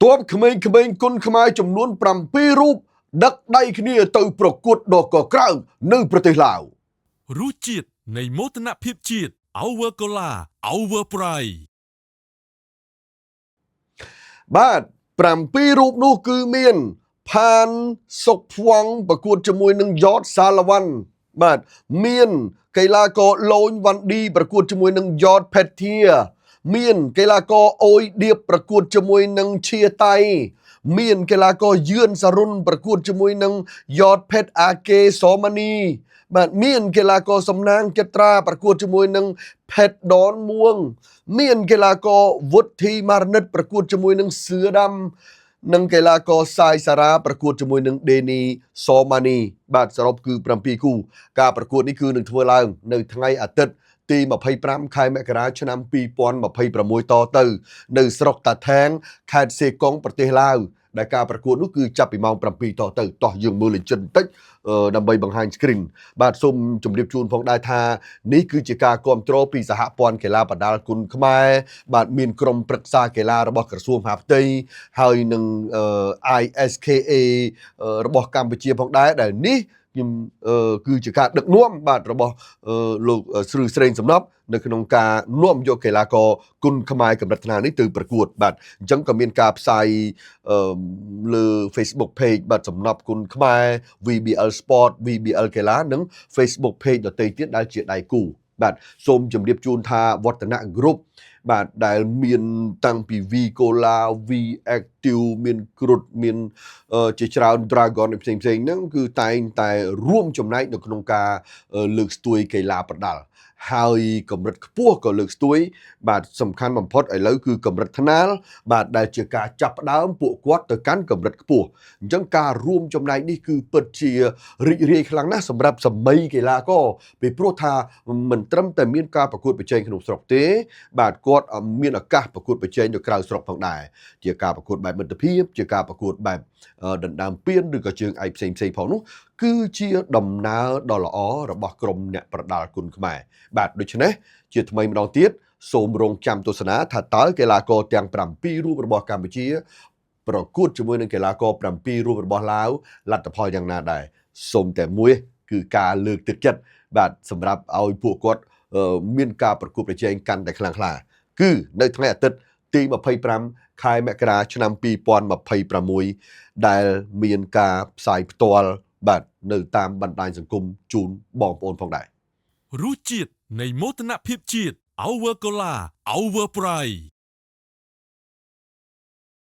ទ័ពក្មេងៗគុនខ្មែរចំនួន7រូបដឹកដៃគ្នាទៅប្រកួតដកកក្រៅនៅប្រទេសឡាវរសជាតិនៃមោទនភាពជាតិ Our Cola Our Pride បាទ7រូបនោះគឺមានផានសុកភ័ង្កប្រកួតជាមួយនឹងយ៉តសាឡវ៉ាន់បាទមានកីឡាករលូញវ៉ាន់ឌីប្រកួតជាមួយនឹងយ៉តផេតធាមានកីឡាករអ៊យឌៀបប្រកួតជាមួយនឹងឈៀតៃមានកីឡាករយឿនសារុនប្រកួតជាមួយនឹងយ៉តផេតអាកេសម៉ានីបាទមានកីឡាករសំណាងចត្រាប្រកួតជាមួយនឹងផេតដនមួងមានកីឡាករវុធីម៉ារនិតប្រកួតជាមួយនឹងសឿដាំនិងកីឡាករសាយសារ៉ាប្រកួតជាមួយនឹងដេនីសម៉ានីបាទសរុបគឺ7គូការប្រកួតនេះគឺនឹងធ្វើឡើងនៅថ្ងៃអាទិត្យទី25ខែមករាឆ្នាំ2026តទៅនៅស្រុកតាថាងខេត្តសេកុងប្រទេសឡាវដែលការប្រកួតនោះគឺចាប់ពីម៉ោង7តទៅតោះយើងមើលលេងចិនបន្តិចដើម្បីបង្ហាញ screen បាទសូមជម្រាបជូនផងដែរថានេះគឺជាការគ្រប់គ្រងពីសហព័ន្ធកីឡាបដាល់គុនខ្មែរបាទមានក្រុមប្រឹក្សាកីឡារបស់ក្រសួងមហាផ្ទៃហើយនឹង ISKA របស់កម្ពុជាផងដែរដែលនេះខ្ញុំគឺជាការដឹកនាំបាទរបស់លោកស្រីស្រេងសំណប់នៅក្នុងការនាំយកកីឡាករគុនខ្មែរកម្រិតថ្នាក់នេះទៅប្រកួតបាទអញ្ចឹងក៏មានការផ្សាយលើ Facebook page បាទសំណប់គុនខ្មែរ VBL Sport VBL កីឡានិង Facebook page ដទៃទៀតដែលជាដៃគូបាទសូមជម្រាបជូនថាវឌ្ឍនៈ Group បាទដែលមានតាំងពី V Cola V Active មានគ្រុតមានជាច្រើន Dragon ផ្សេងៗហ្នឹងគឺតែងតែរួមចំណែកនៅក្នុងការលើកស្ទួយកីឡាប្រដាល់ហើយកម្រិតខ្ពស់ក៏លើកស្ទួយបាទសំខាន់បំផុតឥឡូវគឺកម្រិតថ្នាលបាទដែលជាការចាប់ផ្ដើមពួកគាត់ទៅកាន់កម្រិតខ្ពស់អញ្ចឹងការរួមចំណែកនេះគឺពិតជារីករាយខ្លាំងណាស់សម្រាប់សម័យកីឡាករពីព្រោះថាមិនត្រឹមតែមានការប្រកួតប្រជែងក្នុងស្រុកទេបាទគាត់មានឱកាសប្រកួតប្រជែងនៅក្រៅស្រុកផងដែរជាការប្រកួតបែបមិត្តភាពជាការប្រកួតបែបដណ្ដើមពានឬក៏ជើងឯកផ្សេងៗផងនោះគឺជាដំណើរដ៏ល្អរបស់ក្រុមអ្នកប្រដាល់គុនខ្មែរបាទដូច្នេះជាថ្មីម្ដងទៀតសូមរងចាំទស្សនាថាតើកីឡាករទាំង7រូបរបស់កម្ពុជាប្រកួតជាមួយនឹងកីឡាករ7រូបរបស់ឡាវលទ្ធផលយ៉ាងណាដែរសូមតែមួយគឺការលើកទឹកចិត្តបាទសម្រាប់ឲ្យពួកគាត់មានការប្រកួតប្រជែងកាន់តែខ្លាំងក្លាគឺនៅថ្ងៃអាទិត្យទី25ខែមករាឆ្នាំ2026ដែលមានការផ្សាយផ្ទាល់បាទនៅតាមបណ្ដាញសង្គមជូនបងប្អូនផងដែររសជាតិនៃមោទនភាពជាតិ Our Cola Our Pride